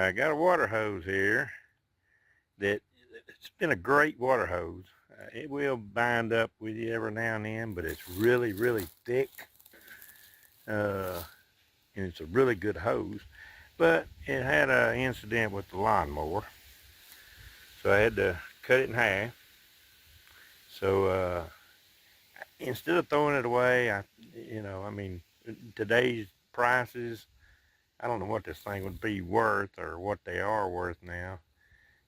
I got a water hose here that it's been a great water hose. It will bind up with you every now and then, but it's really, really thick. And it's a really good hose. But it had an incident with the lawnmower, so I had to cut it in half. So instead of throwing it away, I mean, today's prices, I don't know what this thing would be worth or what they are worth now,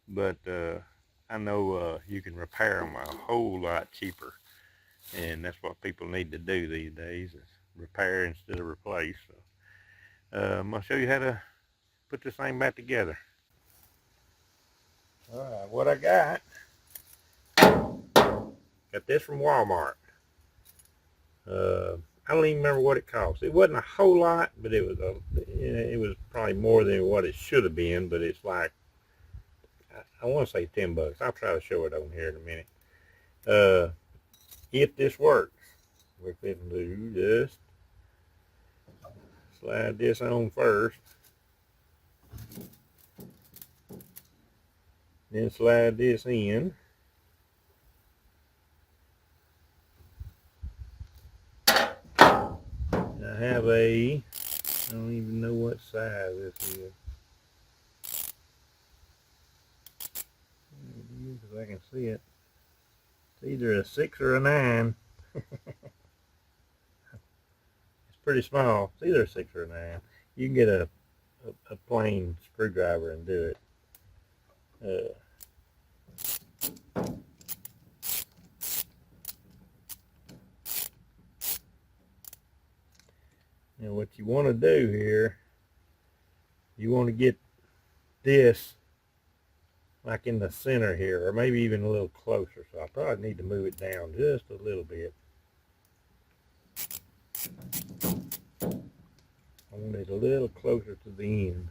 but I know you can repair them a whole lot cheaper, and that's what people need to do these days, is repair instead of replace. So I'm going to show you how to put this thing back together. All right, what I got this from Walmart. I don't even remember what it cost. It wasn't a whole lot, but it was probably more than what it should have been. But it's like, I want to say $10. I'll try to show it on here in a minute. If this works, we're going to do just slide this on first, then slide this in. I have I don't even know what size this is. If I can see it. It's either a 6 or a 9. It's pretty small. It's either a 6 or a 9. You can get a plain screwdriver and do it. Now what you want to do here, you want to get this like in the center here, or maybe even a little closer. So I probably need to move it down just a little bit. I want it a little closer to the end.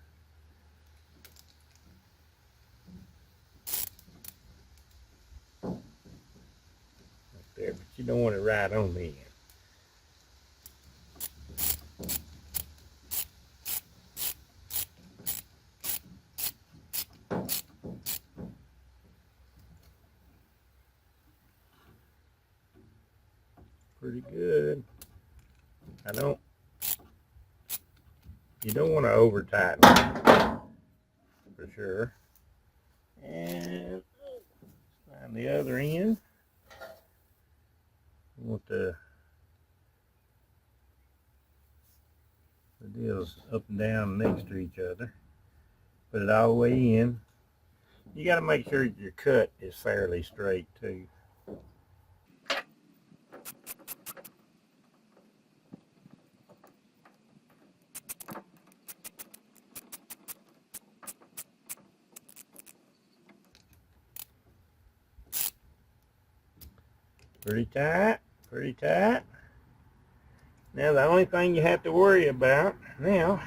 Right there, but you don't want it right on the end. Pretty good. You don't want to over tighten it, for sure. And on the other end, you want the deals up and down next to each other. Put it all the way in. You got to make sure your cut is fairly straight too. Pretty tight, pretty tight. Now the only thing you have to worry about now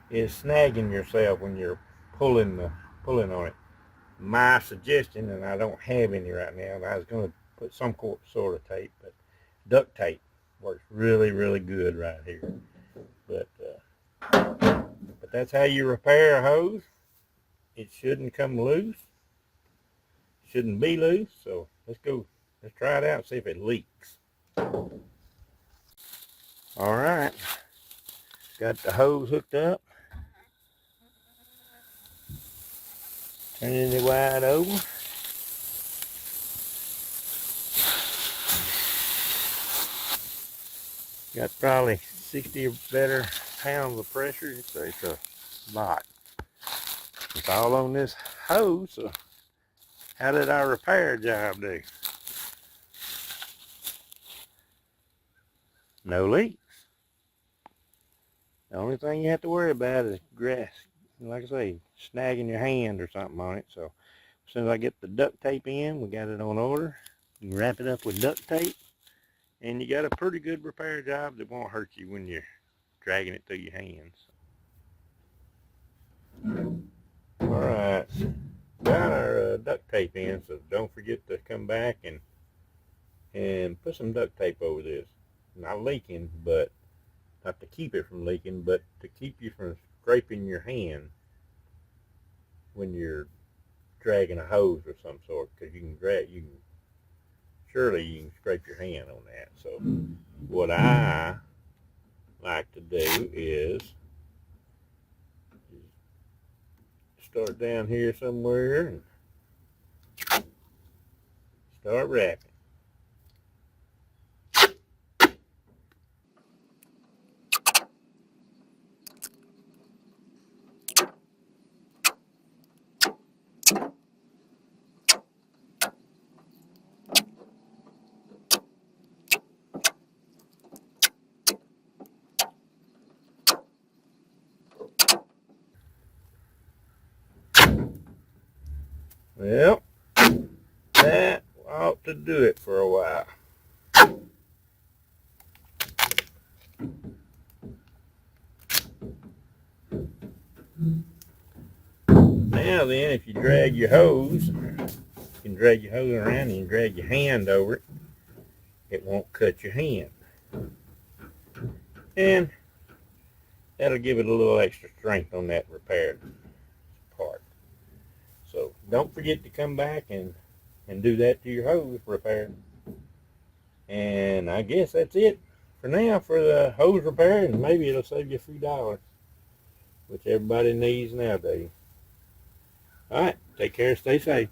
is snagging yourself when you're pulling on it. My suggestion, and I don't have any right now, and I was going to put some sort of tape, but duct tape works really, really good right here. But that's how you repair a hose. It shouldn't come loose. Shouldn't be loose. So let's try it out and see if it leaks. All right, got the hose hooked up. Turning it wide open. Got probably 60 or better pounds of pressure. It's a lot. It's all on this hose. So how did our repair job do? No leaks. The only thing you have to worry about is grass, like I say, snagging your hand or something on it. So as soon as I get the duct tape in, we got it on order. You can wrap it up with duct tape, and you got a pretty good repair job that won't hurt you when you're dragging it through your hands. All right, got our duct tape in, so don't forget to come back and put some duct tape over this. Not leaking, but not to keep it from leaking, but to keep you from scraping your hand. when you're dragging a hose of some sort, because surely you can scrape your hand on that. So what I like to do is start down here somewhere and start wrapping. Well, that ought to do it for a while. Now then, if you drag your hose, you can drag your hose around and you drag your hand over it. It won't cut your hand. And that'll give it a little extra strength on that repaired part. So don't forget to come back and do that to your hose repair. And I guess that's it for now for the hose repair, and maybe it'll save you a few dollars, which everybody needs nowadays. All right, take care, stay safe.